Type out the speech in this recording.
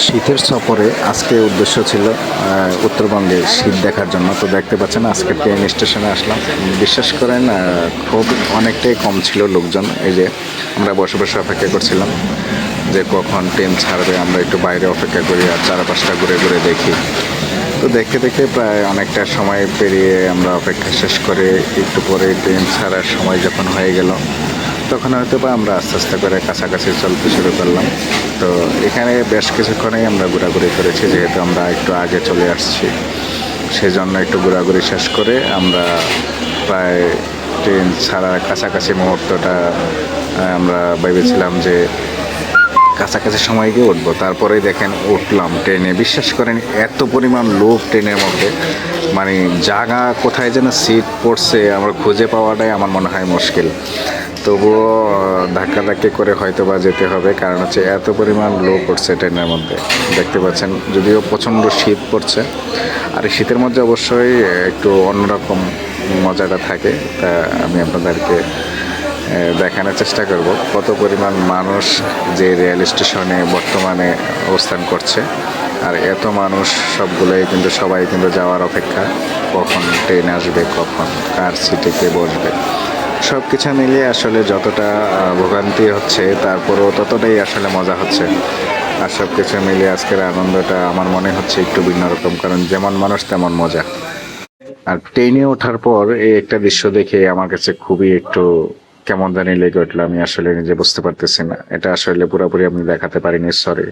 শীতের সফরে আজকে উদ্দেশ্য ছিল উত্তরবঙ্গে শীত দেখার জন্য। তো দেখতে পাচ্ছেন আজকে ট্রেন স্টেশনে আসলাম। বিশ্বাস করেন খুব অনেকটাই কম ছিল লোকজন। এই যে আমরা বসে বসে অপেক্ষা করছিলাম যে কখন ট্রেন ছাড়বে। আমরা একটু বাইরে অপেক্ষা করি আর চারপাশটা ঘুরে ঘুরে দেখি। তো দেখতে দেখতে প্রায় অনেকটা সময় পেরিয়ে আমরা অপেক্ষা শেষ করে একটু পরে ট্রেন ছাড়ার সময় যখন হয়ে গেল, তখন হয়তো বা আমরা আস্তে আস্তে করে কাছাকাছি চলতে শুরু করলাম। তো এখানে বেশ কিছুক্ষণেই আমরা ঘোরাঘুরি করেছি, যেহেতু আমরা একটু আগে চলে আসছি, সেই জন্য একটু ঘোরাঘুরি শেষ করে আমরা প্রায় ট্রেন ছাড়ার কাছাকাছি মুহূর্তটা আমরা ভেবেছিলাম যে কাছাকাছি সময় গিয়ে উঠবো। তারপরেই দেখেন উঠলাম ট্রেনে। বিশ্বাস করেন এত পরিমাণ লোক ট্রেনের মধ্যে, মানে জায়গা কোথায় যেন সিট পড়ছে আমার খুঁজে পাওয়াটাই আমার মনে হয় মুশকিল। তবুও ধাক্কাধাক্কি করে হয়তো বা যেতে হবে, কারণ হচ্ছে এত পরিমাণ লোক পড়ছে ট্রেনের মধ্যে। দেখতে পাচ্ছেন যদিও প্রচণ্ড শীত পড়ছে, আর এই শীতের মধ্যে অবশ্যই একটু অন্যরকম মজাটা থাকে। তা আমি আপনাদেরকে দেখানোর চেষ্টা করব কত পরিমাণ মানুষ যে রেল স্টেশনে বর্তমানে অবস্থান করছে। আর এত মানুষ সবগুলোই কিন্তু সবাই কিন্তু যাওয়ার অপেক্ষা, কখন ট্রেন আসবে, কখন কার সিটে কে বসবে। সব কিছু মিলিয়ে আসলে যতটা ভোগান্তি হচ্ছে, তারপরেও ততটাই আসলে মজা হচ্ছে। আর সব কিছু মিলিয়ে আজকের আনন্দটা আমার মনে হচ্ছে একটু ভিন্ন রকম, কারণ যেমন মানুষ তেমন মজা। আর ট্রেনে ওঠার পর এই একটা দৃশ্য দেখে আমার কাছে খুবই একটু কেমন জানি লেগে উঠলো। আমি আসলে নিজে বুঝতে পারতেছি না, এটা আসলে পুরোপুরি আমি দেখাতে পারিনি, সরি।